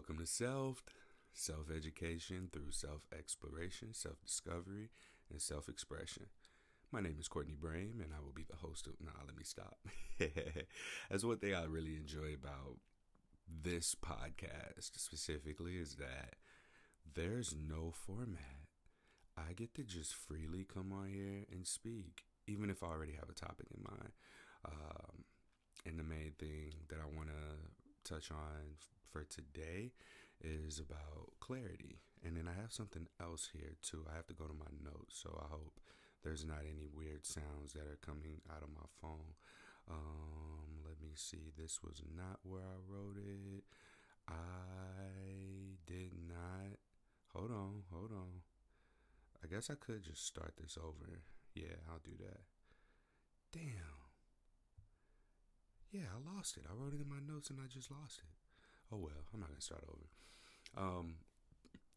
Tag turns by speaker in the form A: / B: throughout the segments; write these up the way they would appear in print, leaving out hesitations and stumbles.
A: Welcome to self-education through self-exploration, self-discovery, and self-expression. My name is Courtney Brame, and I will be the host of... let me stop. That's one thing I really enjoy about this podcast specifically is that there's no format. I get to just freely come on here and speak, even if I already have a topic in mind. And the main thing that I want to touch on for today is about clarity. And then I have something else here too. I have to go to my notes, so I hope there's not any weird sounds that are coming out of my phone. Let me see. This was not where I wrote it. I did not. Hold on. I guess I could just start this over. Yeah, I'll do that. Damn. Yeah, I lost it. I wrote it in my notes and I just lost it. Oh well, I'm not going to start over.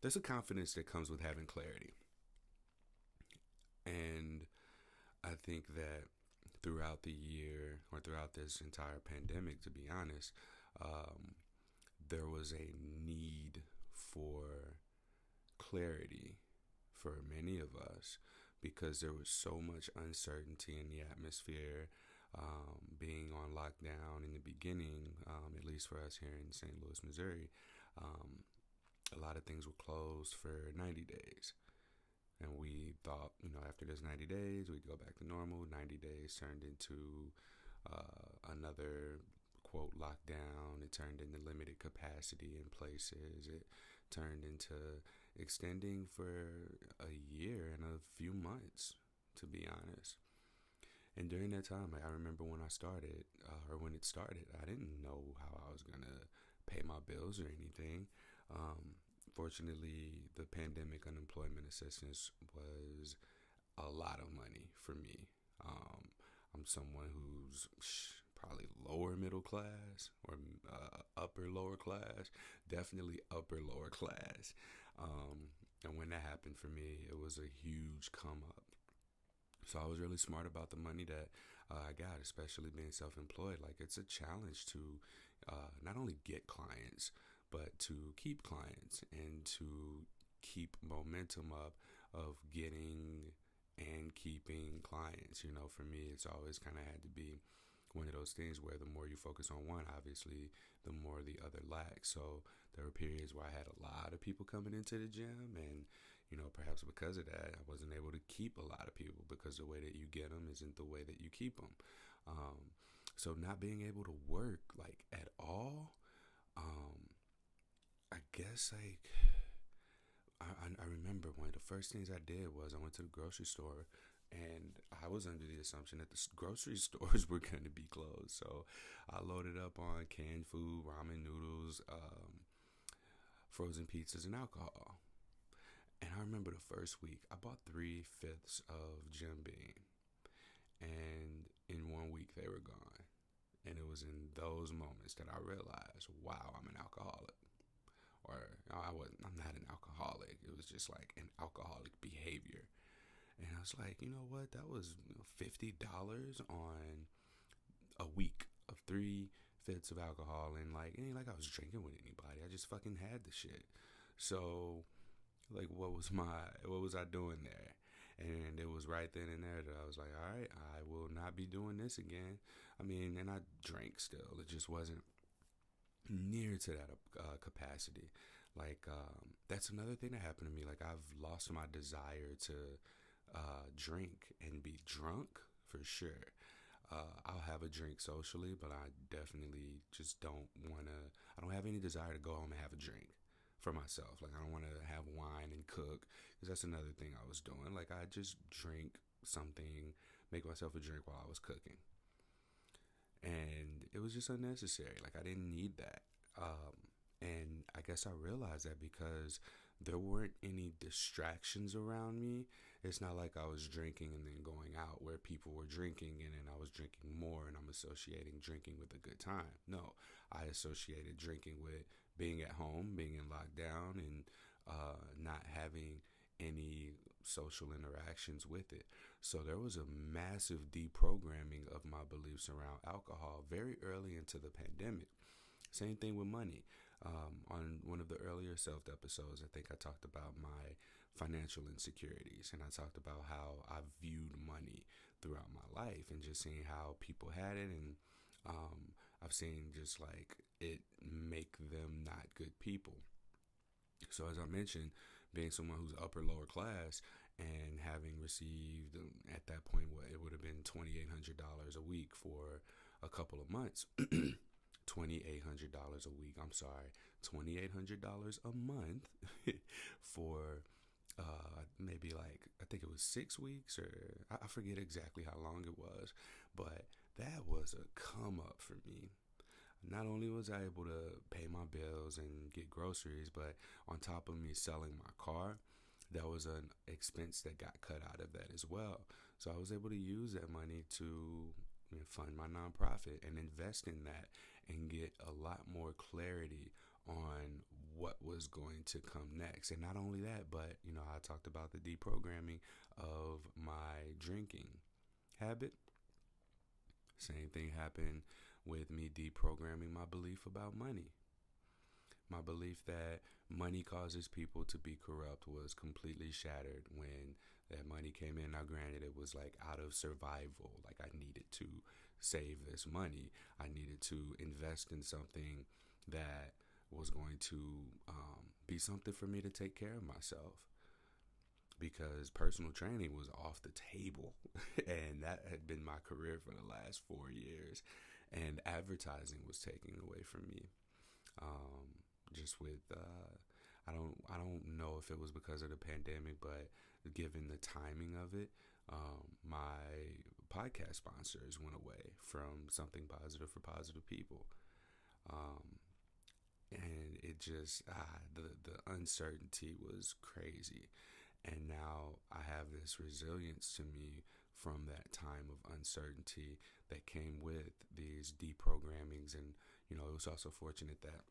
A: There's a confidence that comes with having clarity. And I think that throughout the year, or throughout this entire pandemic, to be honest, there was a need for clarity for many of us because there was so much uncertainty in the atmosphere. Being on lockdown in the beginning, at least for us here in St. Louis, Missouri, a lot of things were closed for 90 days. And we thought, after this 90 days, we'd go back to normal. 90 days turned into another, quote, lockdown. It turned into limited capacity in places. It turned into extending for a year and a few months, to be honest. And during that time, I remember when I started, when it started, I didn't know how I was going to pay my bills or anything. Fortunately, the pandemic unemployment assistance was a lot of money for me. I'm someone who's probably lower middle class or upper lower class, definitely upper lower class. And when that happened for me, it was a huge come up. So I was really smart about the money that I got, especially being self-employed. Like, it's a challenge to not only get clients, but to keep clients and to keep momentum up of getting and keeping clients. For me, it's always kind of had to be one of those things where the more you focus on one, obviously, the more the other lacks. So there were periods where I had a lot of people coming into the gym, and perhaps because of that, I wasn't able to keep a lot of people because the way that you get them isn't the way that you keep them. So not being able to work like at all, I guess I remember one of the first things I did was I went to the grocery store, and I was under the assumption that the grocery stores were going to be closed. So I loaded up on canned food, ramen noodles, frozen pizzas, and alcohol. And I remember the first week, I bought 3/5 of Jim Beam. And in 1 week, they were gone. And it was in those moments that I realized, wow, I'm an alcoholic. Or I'm not an alcoholic. It was just like an alcoholic behavior. And I was like, you know what? That was $50 on a week of 3/5 of alcohol. And it ain't like I was drinking with anybody. I just fucking had the shit. So, what was I doing there? And it was right then and there that I was like, all right, I will not be doing this again. And I drank still. It just wasn't near to that capacity. That's another thing that happened to me. I've lost my desire to drink and be drunk for sure. I'll have a drink socially, but I definitely just don't have any desire to go home and have a drink for myself. I don't want to have wine and cook, because that's another thing I was doing. I just drink something, make myself a drink while I was cooking. And it was just unnecessary. I didn't need that. And I guess I realized that because there weren't any distractions around me. It's not like I was drinking and then going out where people were drinking and then I was drinking more and I'm associating drinking with a good time. No, I associated drinking with being at home, being in lockdown, and not having any social interactions with it. So there was a massive deprogramming of my beliefs around alcohol very early into the pandemic. Same thing with money. On one of the earlier self episodes, I think I talked about my financial insecurities, and I talked about how I viewed money throughout my life and just seeing how people had it. And I've seen just like it make them not good people. So, as I mentioned, being someone who's upper lower class and having received at that point what it would have been $2,800 a week for a couple of months. $2,800 a week. I'm sorry, $2,800 a month for maybe like I think it was 6 weeks, or I forget exactly how long it was, but that was a come up for me. Not only was I able to pay my bills and get groceries, but on top of me selling my car, that was an expense that got cut out of that as well. So I was able to use that money to fund my nonprofit and invest in that and get a lot more clarity on what was going to come next. And not only that, but I talked about the deprogramming of my drinking habit. Same thing happened with me deprogramming my belief about money. My belief that money causes people to be corrupt was completely shattered when that money came in. Now, granted, it was like out of survival. Like I needed to save this money. I needed to invest in something that was going to be something for me to take care of myself, because personal training was off the table and that had been my career for the last 4 years, and advertising was taken away from me. Just with I don't know if it was because of the pandemic, but given the timing of it, my podcast sponsors went away from Something Positive for Positive People. um, and it just the uncertainty was crazy. And now I have this resilience to me from that time of uncertainty that came with these deprogrammings. And it was also fortunate that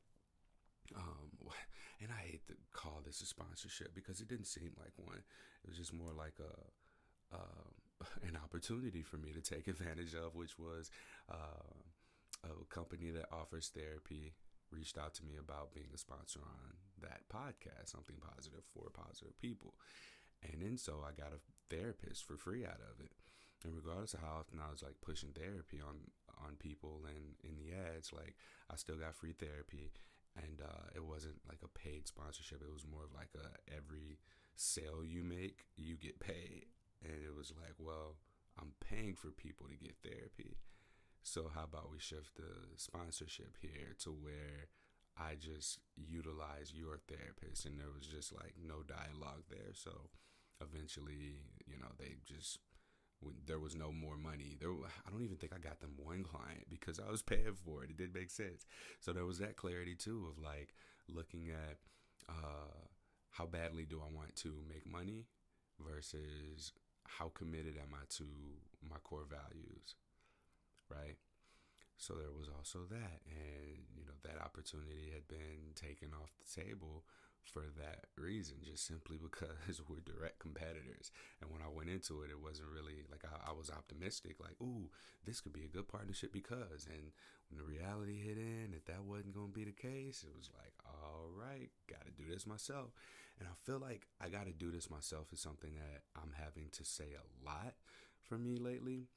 A: and I hate to call this a sponsorship because it didn't seem like one. It was just more like an opportunity for me to take advantage of, which was a company that offers therapy reached out to me about being a sponsor on that podcast, Something Positive for Positive People. And then so I got a therapist for free out of it. And regardless of how often I was like pushing therapy on people and in the ads, like I still got free therapy. And it wasn't like a paid sponsorship. It was more of like every sale you make, you get paid. And it was like, well, I'm paying for people to get therapy. So how about we shift the sponsorship here to where I just utilize your therapist, and there was just like no dialogue there. So eventually, they just when there was no more money. I don't even think I got them one client because I was paying for it. It did make sense. So there was that clarity too of like looking at how badly do I want to make money versus how committed am I to my core values, right? So there was also that, and that opportunity had been taken off the table for that reason, just simply because we're direct competitors. And when I went into it, it wasn't really like I was optimistic, like, ooh, this could be a good partnership because. And when the reality hit in, if that wasn't going to be the case, it was like, all right, got to do this myself. And I feel like I got to do this myself is something that I'm having to say a lot for me lately.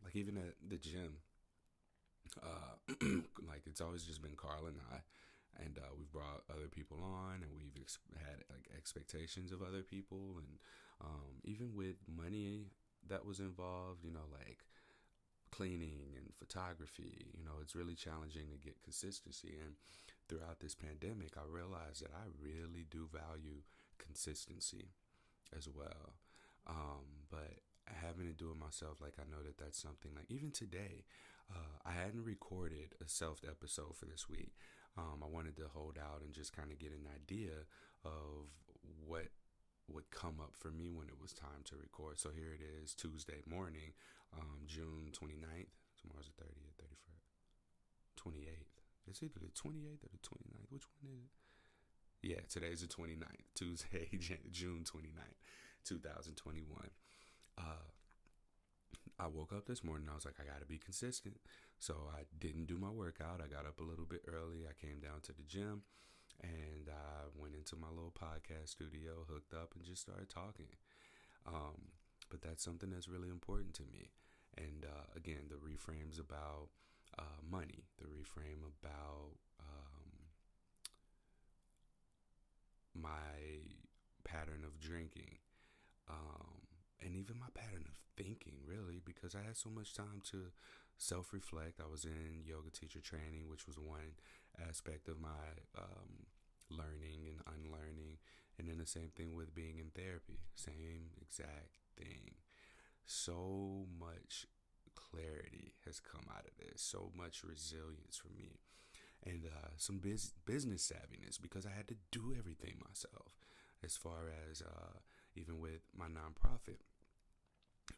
A: Like even at the gym, like it's always just been Carl and I, and we've brought other people on, and we've had like expectations of other people, and even with money that was involved, like cleaning and photography, it's really challenging to get consistency. And throughout this pandemic, I realized that I really do value consistency as well. But having to do it myself, like I know that that's something like even today, I hadn't recorded a self episode for this week. I wanted to hold out and just kind of get an idea of what would come up for me when it was time to record. So here it is, Tuesday morning, June 29th. Tomorrow's the 30th, 31st, 28th. It's either the 28th or the 29th. Which one is it? Yeah, today's the 29th, Tuesday, June 29th, 2021. I woke up this morning, I was like, I gotta be consistent. So I didn't do my workout. I got up a little bit early. I came down to the gym, and I went into my little podcast studio, hooked up, and just started talking. Um, but that's something that's really important to me. And again, the reframes about money, the reframe about my pattern of drinking, and even my pattern of thinking, really, because I had so much time to self reflect. I was in yoga teacher training, which was one aspect of my learning and unlearning. And then the same thing with being in therapy, same exact thing. So much clarity has come out of this, so much resilience for me, and some business savviness because I had to do everything myself, as far as even with my nonprofit,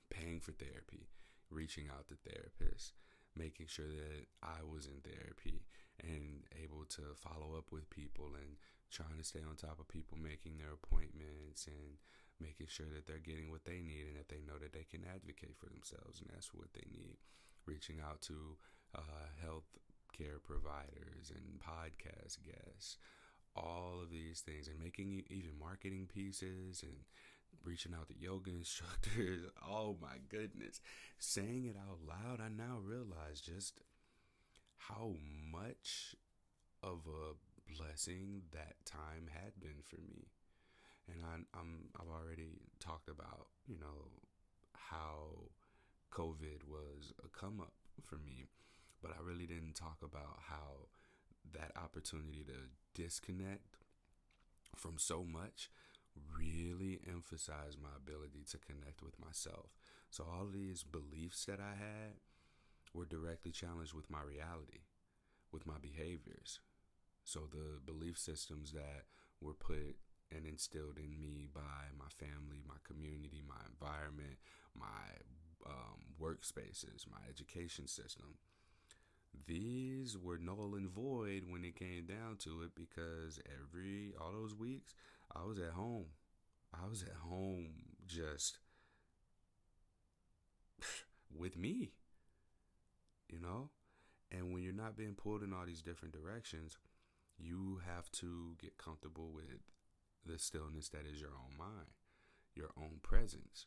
A: paying for therapy, reaching out to therapists, making sure that I was in therapy and able to follow up with people and trying to stay on top of people making their appointments and making sure that they're getting what they need and that they know that they can advocate for themselves and that's what they need. Reaching out to health care providers and podcast guests, all of these things, and making even marketing pieces and reaching out to yoga instructors. Oh my goodness. Saying it out loud, I now realize just how much of a blessing that time had been for me. And I've already talked about, how COVID was a come up for me, but I really didn't talk about how that opportunity to disconnect from so much really emphasized my ability to connect with myself. So all these beliefs that I had were directly challenged with my reality, with my behaviors. So the belief systems that were put and instilled in me by my family, my community, my environment, my workspaces, my education system, these were null and void when it came down to it because all those weeks I was at home. I was at home just with me, you know? And when you're not being pulled in all these different directions, you have to get comfortable with the stillness that is your own mind, your own presence.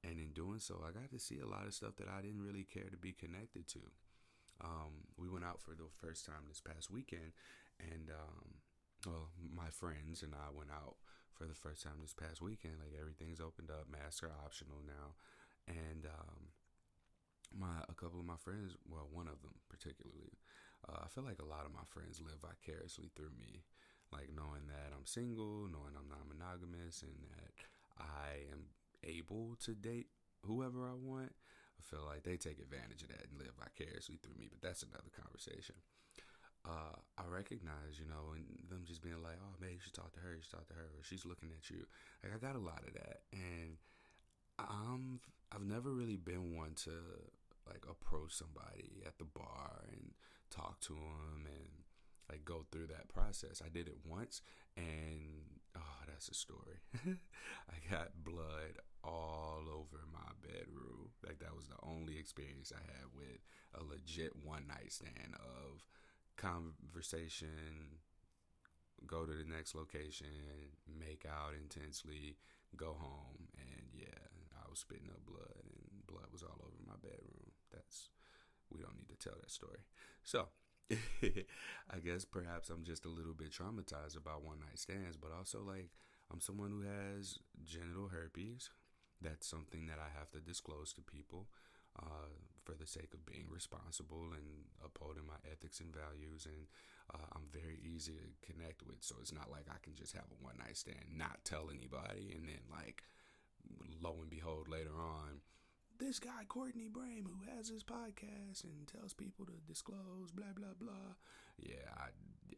A: And in doing so, I got to see a lot of stuff that I didn't really care to be connected to. We went out for the first time this past weekend, and my friends and I went out for the first time this past weekend. Like everything's opened up, masks are optional now, and a couple of my friends, well, one of them particularly, I feel like a lot of my friends live vicariously through me, like knowing that I'm single, knowing I'm non monogamous, and that I am able to date whoever I want. I feel like they take advantage of that and live vicariously through me, but that's another conversation. I recognize, and them just being like, oh, man, you should talk to her, or she's looking at you. Like, I got a lot of that, and I've never really been one to, like, approach somebody at the bar and talk to them and, like, go through that process. I did it once, and, oh, that's a story. I got blood all over my bedroom. Like, that was the only experience I had with a legit one night stand of conversation, go to the next location, make out intensely, go home, and yeah, I was spitting up blood and blood was all over my bedroom. We don't need to tell that story. So I guess perhaps I'm just a little bit traumatized about one night stands, but also, like, I'm someone who has genital herpes. That's something that I have to disclose to people for the sake of being responsible and upholding my ethics and values. And I'm very easy to connect with. So it's not like I can just have a one night stand, not tell anybody, and then, like, lo and behold, later on, this guy, Courtney Brame, who has his podcast and tells people to disclose, blah, blah, blah. Yeah,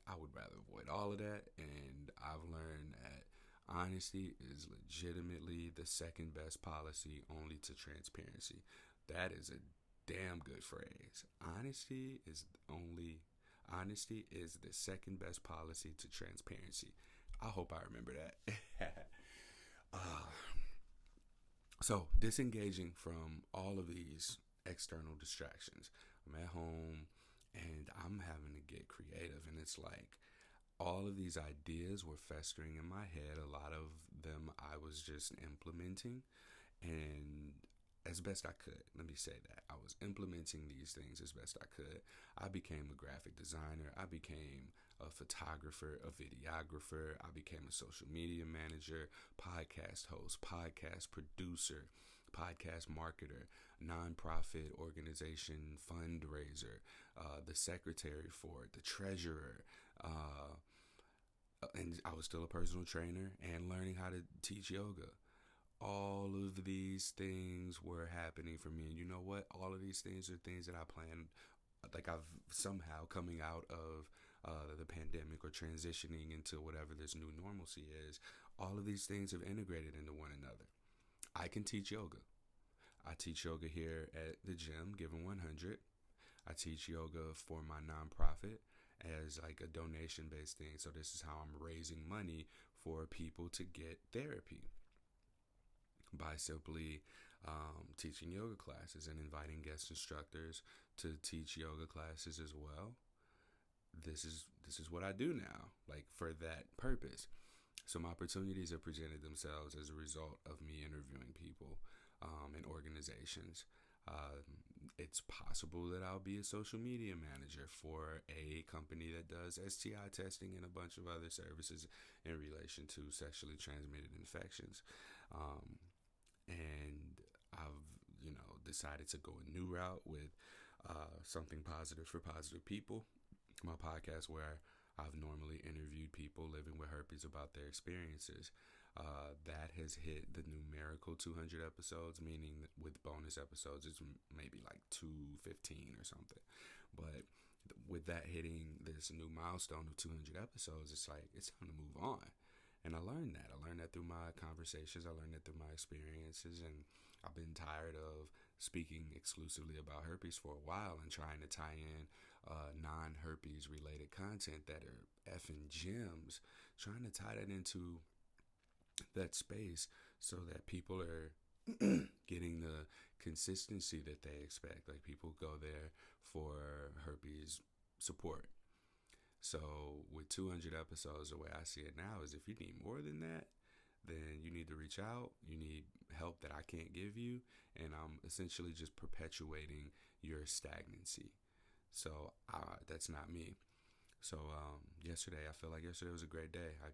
A: I would rather avoid all of that. And I've learned that honesty is legitimately the second best policy only to transparency. That is a damn good phrase. Honesty is the second best policy to transparency. I hope I remember that. So disengaging from all of these external distractions. I'm at home and I'm having to get creative. And it's like all of these ideas were festering in my head. A lot of them I was just implementing, and as best I could. Let me say that. I was implementing these things as best I could. I became a graphic designer. I became a photographer, a videographer. I became a social media manager, podcast host, podcast producer, podcast marketer, nonprofit organization fundraiser, the secretary for it, the treasurer, and I was still a personal trainer and learning how to teach yoga. All of these things were happening for me. And you know what? All of these things are things that I planned. Like I've somehow coming out of the pandemic or transitioning into whatever this new normalcy is. All of these things have integrated into one another. I can teach yoga. I teach yoga here at the gym, Given 100. I teach yoga for my nonprofit as like a donation based thing. So this is how I'm raising money for people to get therapy by simply teaching yoga classes and inviting guest instructors to teach yoga classes as well. This is what I do now, like for that purpose. Some opportunities have presented themselves as a result of me interviewing people and organizations. It's possible that I'll be a social media manager for a company that does STI testing and a bunch of other services in relation to sexually transmitted infections. Um, and I've, decided to go a new route with something positive for positive people. My podcast where I've normally interviewed people living with herpes about their experiences. That has hit the numerical 200 episodes, meaning with bonus episodes, it's maybe like 215 or something. But with that hitting this new milestone of 200 episodes, it's like, it's time to move on. And I learned that. I learned that through my conversations. I learned that through my experiences. And I've been tired of speaking exclusively about herpes for a while and trying to tie in non-herpes related content that are effing gems, trying to tie that into that space so that people are getting the consistency that they expect. Like people go there for herpes support. So with 200 episodes, the way I see it now is if you need more than that, then you need to reach out. You need help that I can't give you. And I'm essentially just perpetuating your stagnancy. So that's not me. So yesterday, I feel like yesterday was a great day. I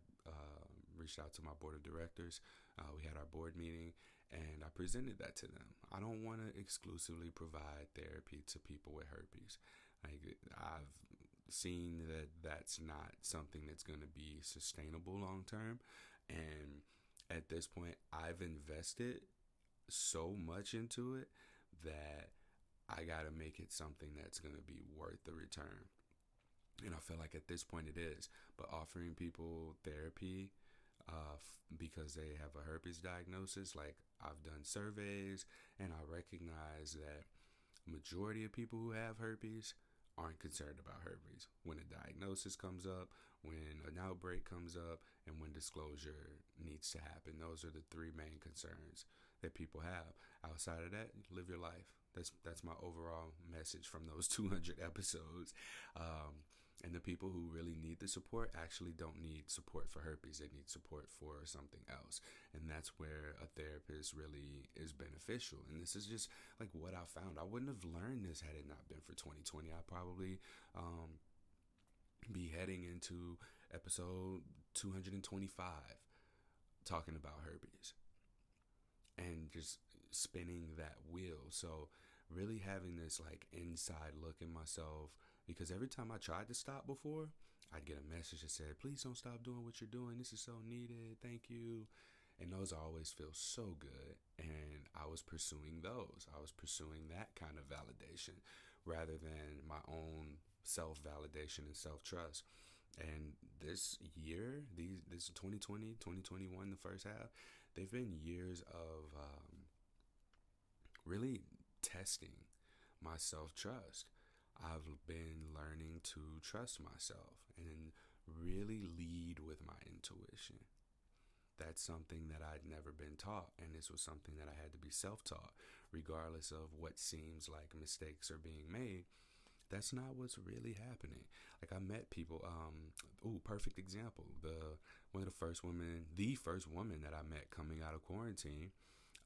A: reached out to my board of directors. We had our board meeting, and I presented that to them. I don't want to exclusively provide therapy to people with herpes. Like I've seen that that's not something that's going to be sustainable long term, and at this point, I've invested so much into it that I got to make it something that's going to be worth the return. And I feel like at this point it is. But offering people therapy because they have a herpes diagnosis, like I've done surveys and I recognize that majority of people who have herpes aren't concerned about herpes. When a diagnosis comes up, when an outbreak comes up, and when disclosure needs to happen, those are the three main concerns that people have. Outside of that, live your life. That's my overall message from those 200 episodes. And the people who really need the support actually don't need support for herpes. They need support for something else. And that's where a therapist really is beneficial. And this is just like what I found. I wouldn't have learned this had it not been for 2020. I'd probably be heading into episode 225 talking about herpes and just spinning that wheel. So really having this like inside look in myself, because every time I tried to stop before, I'd get a message that said, please don't stop doing what you're doing. This is so needed. Thank you. And those always feel so good. And I was pursuing those. I was pursuing that kind of validation rather than my own self-validation and self-trust. And this year, this 2020, 2021, the first half, they've been years of really testing my self-trust. I've been learning to trust myself and really lead with my intuition. That's something that I'd never been taught, and this was something that I had to be self-taught. Regardless of what seems like mistakes are being made, That's not what's really happening. Like I met people. Perfect example. The first woman that I met coming out of quarantine.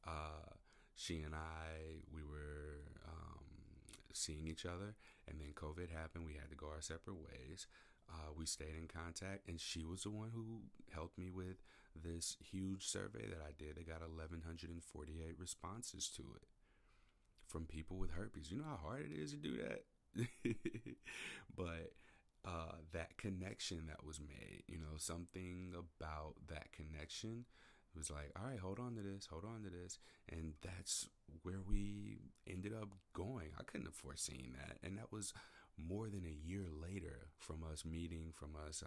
A: Uh, she and I, we were seeing each other, and then COVID happened. We had to go our separate ways. We stayed in contact, and she was the one who helped me with this huge survey that I did. They got 1,148 responses to it from people with herpes. You know how hard it is to do that? But that connection that was made, something about that connection was like, all right, hold on to this. And that's where we ended up going. I couldn't have foreseen that. And that was more than a year later from us meeting, from us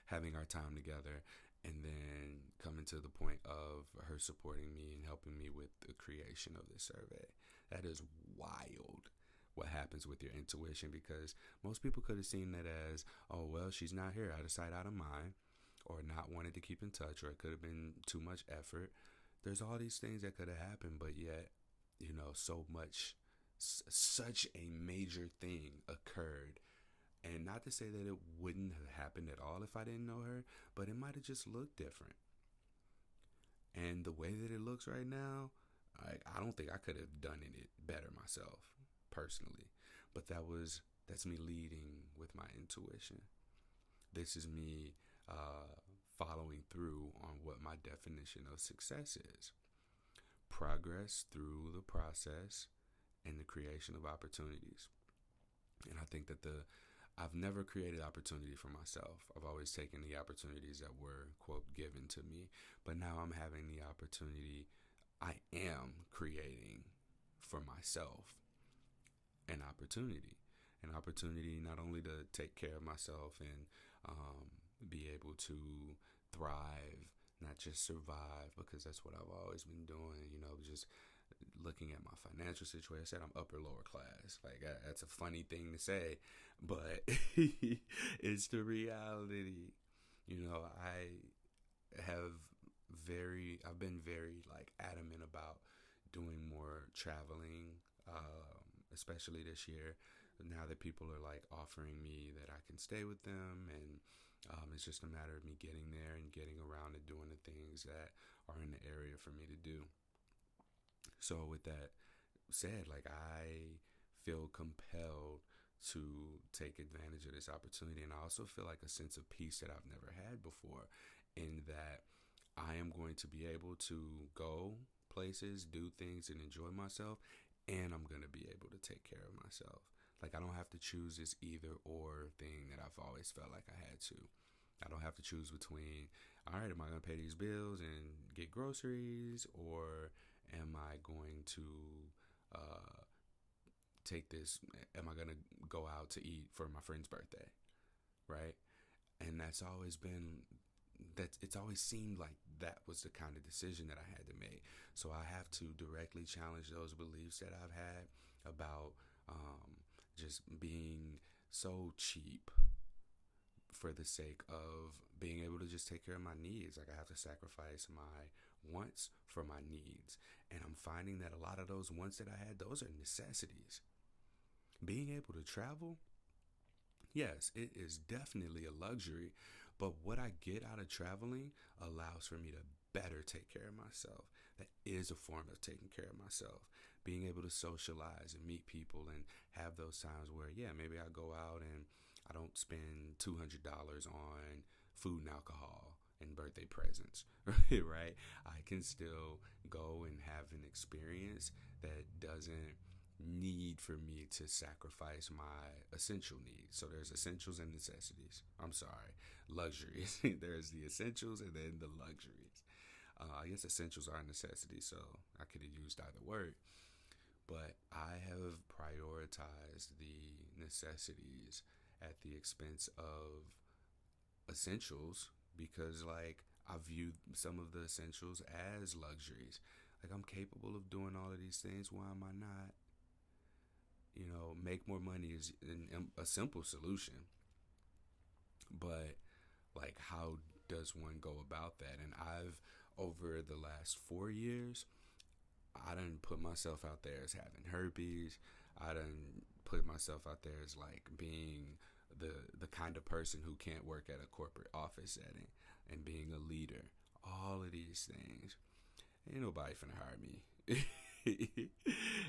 A: having our time together, and then coming to the point of her supporting me and helping me with the creation of this survey. That is wild what happens with your intuition, because most people could have seen that as, oh, well, she's not here, out of sight, out of mind, or not wanted to keep in touch, or it could have been too much effort. There's all these things that could have happened, but yet, such a major thing occurred. And not to say that it wouldn't have happened at all if I didn't know her, but it might have just looked different. And the way that it looks right now, I don't think I could have done it better myself, personally. But that's me leading with my intuition. This is me following through on what my definition of success is. Progress through the process and the creation of opportunities. And I think that I've never created opportunity for myself. I've always taken the opportunities that were, quote, given to me. But now I'm having the opportunity, I am creating for myself an opportunity. An opportunity not only to take care of myself and be able to thrive, not just survive, because that's what I've always been doing, just looking at my financial situation. I said I'm upper lower class. Like, that's a funny thing to say, but it's the reality. I've been very like adamant about doing more traveling, especially this year. Now that people are like offering me that I can stay with them, and it's just a matter of me getting there and getting around and doing the things that are in the area for me to do. So with that said, like, I feel compelled to take advantage of this opportunity, and I also feel like a sense of peace that I've never had before, in that I am going to be able to go places, do things, and enjoy myself, and I'm going to be able to take care of myself. Like, I don't have to choose this either or thing that I've always felt like I had to. I don't have to choose between, all right, am I going to pay these bills and get groceries, or am I going to take this, am I going to go out to eat for my friend's birthday, right? And it's always seemed like that was the kind of decision that I had to make. So I have to directly challenge those beliefs that I've had about just being so cheap for the sake of being able to just take care of my needs. Like, I have to sacrifice my wants for my needs. And I'm finding that a lot of those wants that I had, those are necessities. Being able to travel, yes, it is definitely a luxury, but what I get out of traveling allows for me to better take care of myself. That is a form of taking care of myself. Being able to socialize and meet people and have those times where, yeah, maybe I go out and I don't spend $200 on food and alcohol and birthday presents, right? I can still go and have an experience that doesn't need for me to sacrifice my essential needs. So there's essentials and necessities. I'm sorry, luxuries. There's the essentials and then the luxuries. I guess essentials are necessities, so I could have used either word. But I have prioritized the necessities at the expense of essentials, because, like, I view some of the essentials as luxuries. Like, I'm capable of doing all of these things. Why am I not? Make more money is a simple solution. But, like, how does one go about that? And over the last 4 years, I done put myself out there as having herpes. I done put myself out there as like being the kind of person who can't work at a corporate office setting and being a leader. All of these things. Ain't nobody finna hire me.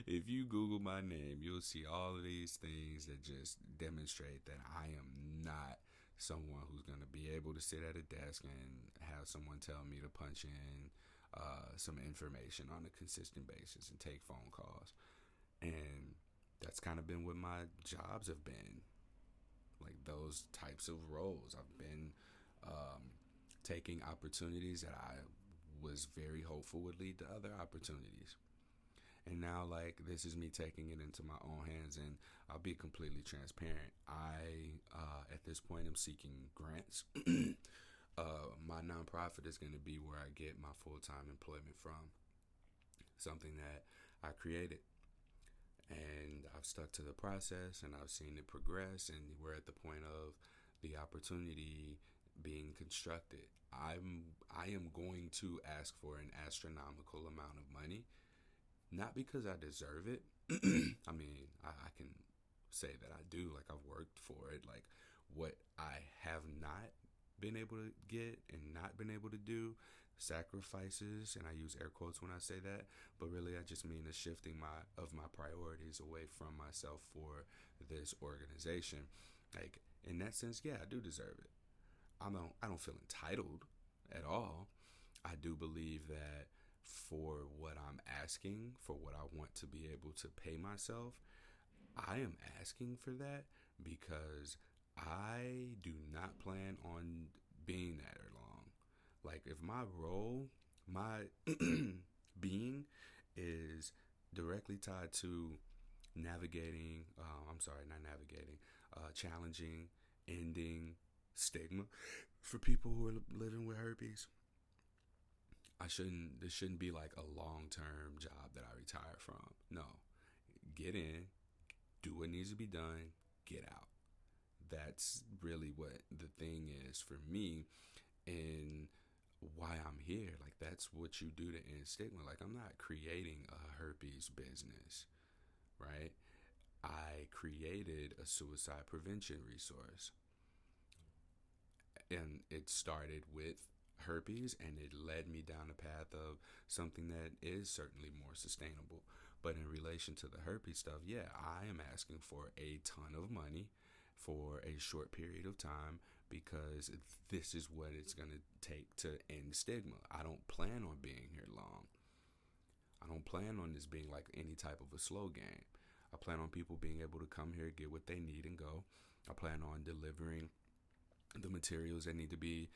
A: If you Google my name, you'll see all of these things that just demonstrate that I am not someone who's going to be able to sit at a desk and have someone tell me to punch in some information on a consistent basis and take phone calls. And that's kind of been what my jobs have been, like those types of roles. I've been taking opportunities that I was very hopeful would lead to other opportunities. And now, like, this is me taking it into my own hands, and I'll be completely transparent. At this point, am seeking grants. My nonprofit is going to be where I get my full-time employment from, something that I created. And I've stuck to the process, and I've seen it progress, and we're at the point of the opportunity being constructed. I am going to ask for an astronomical amount of money, not because I deserve it. I mean, I can say that I do. Like, I've worked for it. Like, what I have not been able to get and not been able to do, sacrifices, and I use air quotes when I say that, but really I just mean the shifting my priorities away from myself for this organization. Like, in that sense, yeah, I do deserve it. I don't feel entitled at all. I do believe that for what I'm asking, for what I want to be able to pay myself, I am asking for that because I do not plan on being that long. Like, if my role, my being is directly tied to navigating, not navigating, challenging, ending stigma for people who are living with herpes, this shouldn't be like a long-term job that I retire from. No, get in, do what needs to be done, get out. That's really what the thing is for me, and why I'm here. Like, that's what you do to end stigma. Like, I'm not creating a herpes business, right? I created a suicide prevention resource, and it started with herpes, and it led me down the path of something that is certainly more sustainable. But in relation to the herpes stuff, yeah, I am asking for a ton of money for a short period of time because this is what it's going to take to end stigma. I don't plan on being here long. I don't plan on this being like any type of a slow game. I plan on people being able to come here, get what they need, and go. I plan on delivering the materials that need to be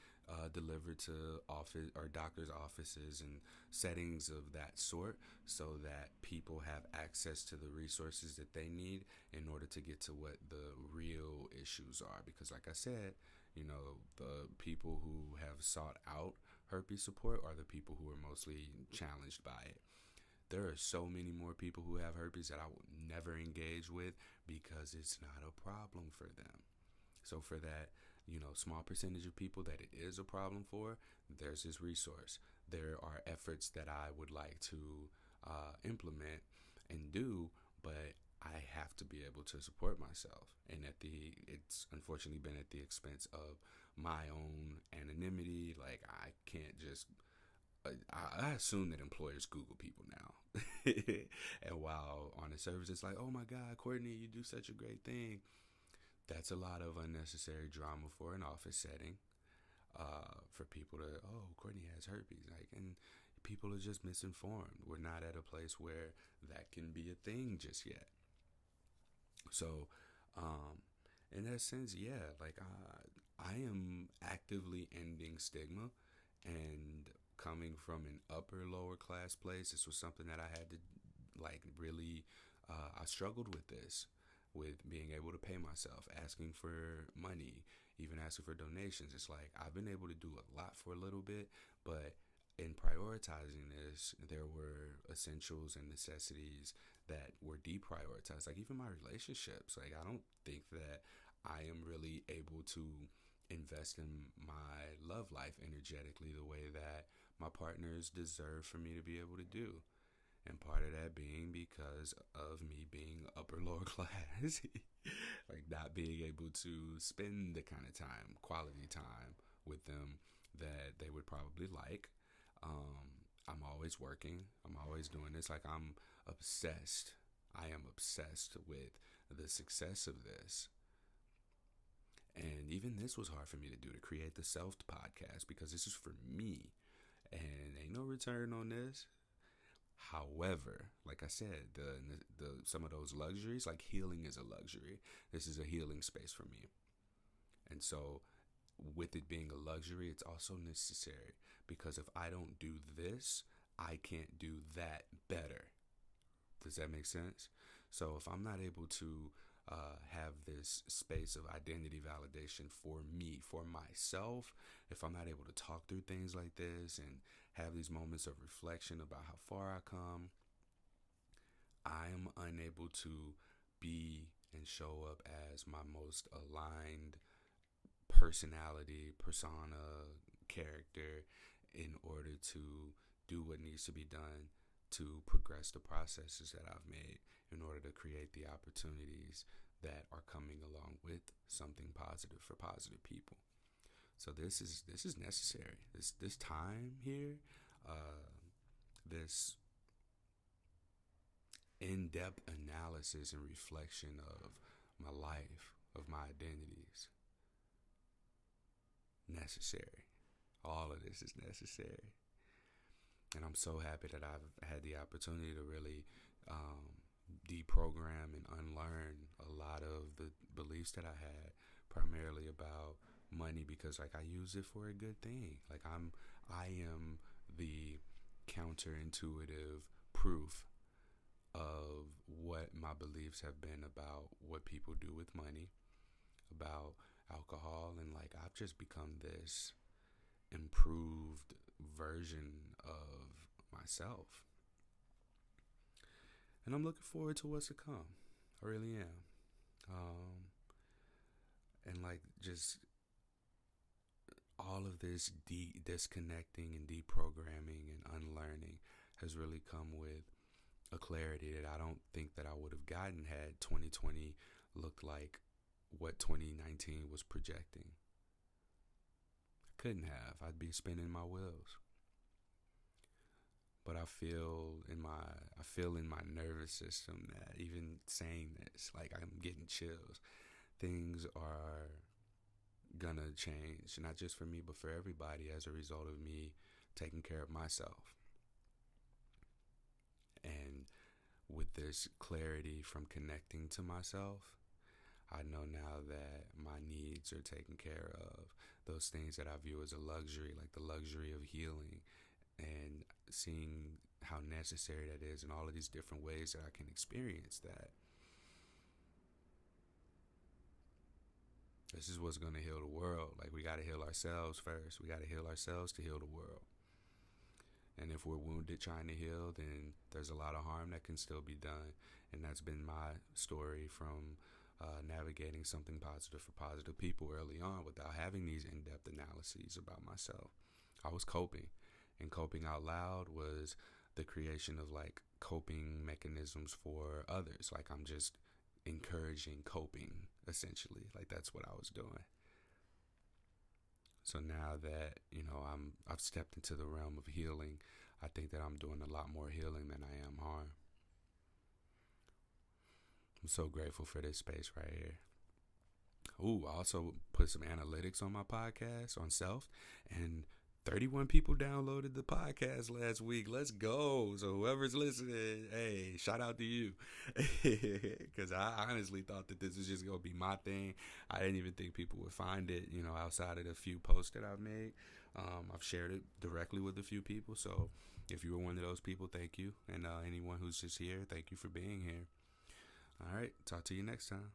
A: delivered to office or doctors' offices and settings of that sort, so that people have access to the resources that they need in order to get to what the real issues are. Because, like I said, the people who have sought out herpes support are the people who are mostly challenged by it. There are so many more people who have herpes that I will never engage with because it's not a problem for them. So for that, small percentage of people that it is a problem for, there's this resource. There are efforts that I would like to implement and do, but I have to be able to support myself. And it's unfortunately been at the expense of my own anonymity. Like, I can't just, I assume that employers Google people now. And while on the surface it's like, oh my God, Courtney, you do such a great thing. That's a lot of unnecessary drama for an office setting. For people to, oh, Courtney has herpes, and people are just misinformed. We're not at a place where that can be a thing just yet. So, in that sense, yeah, like I am actively ending stigma, and coming from an upper lower class place, this was something that I had to really. I struggled with this, with being able to pay myself, asking for money, even asking for donations. It's like I've been able to do a lot for a little bit, but in prioritizing this, there were essentials and necessities that were deprioritized. Like, even my relationships. Like, I don't think that I am really able to invest in my love life energetically the way that my partners deserve for me to be able to do. And part of that being because of me being upper lower class, like not being able to spend the kind of time, quality time with them that they would probably like. I'm always working. I'm always doing this. Like I'm obsessed. I am obsessed with the success of this. And even this was hard for me to do, to create the Self podcast, because this is for me and ain't no return on this. However, like I said, the some of those luxuries, like healing is a luxury. This is a healing space for me. And so with it being a luxury, it's also necessary, because if I don't do this, I can't do that better. Does that make sense? So if I'm not able to have this space of identity validation for me, for myself, if I'm not able to talk through things like this and have these moments of reflection about how far I come, I am unable to be and show up as my most aligned personality, persona, character in order to do what needs to be done to progress the processes that I've made in order to create the opportunities that are coming along with something positive for positive people. So this is necessary. This time here, this in-depth analysis and reflection of my life, of my identities, necessary. All of this is necessary. And I'm so happy that I've had the opportunity to really deprogram and unlearn a lot of the beliefs that I had, primarily about money, because like I use it for a good thing. Like I am the counterintuitive proof of what my beliefs have been about what people do with money, about alcohol, and like I've just become this improved version of myself. And I'm looking forward to what's to come. I really am. And like just all of this disconnecting and deprogramming and unlearning has really come with a clarity that I don't think that I would have gotten had 2020 looked like what 2019 was projecting. I couldn't have. I'd be spinning my wheels. But I feel in my nervous system that even saying this, like I'm getting chills. Things are gonna change, not just for me, but for everybody, as a result of me taking care of myself. And with this clarity from connecting to myself, I know now that my needs are taken care of. Those things that I view as a luxury, like the luxury of healing, and seeing how necessary that is, and all of these different ways that I can experience that. This is what's going to heal the world. Like, we got to heal ourselves first. We got to heal ourselves to heal the world. And if we're wounded trying to heal, then there's a lot of harm that can still be done. And that's been my story from navigating something positive for positive people early on without having these in-depth analyses about myself. I was coping, and coping out loud was the creation of like coping mechanisms for others. Like I'm just encouraging coping, essentially. Like that's what I was doing. So now that, I've stepped into the realm of healing, I think that I'm doing a lot more healing than I am harm. I'm so grateful for this space right here. Ooh, I also put some analytics on my podcast on Self, and 31 people downloaded the podcast last week. Let's go. So whoever's listening, hey, shout out to you. Because I honestly thought that this was just going to be my thing. I didn't even think people would find it, outside of the few posts that I've made. I've shared it directly with a few people. So if you were one of those people, thank you. And anyone who's just here, thank you for being here. All right. Talk to you next time.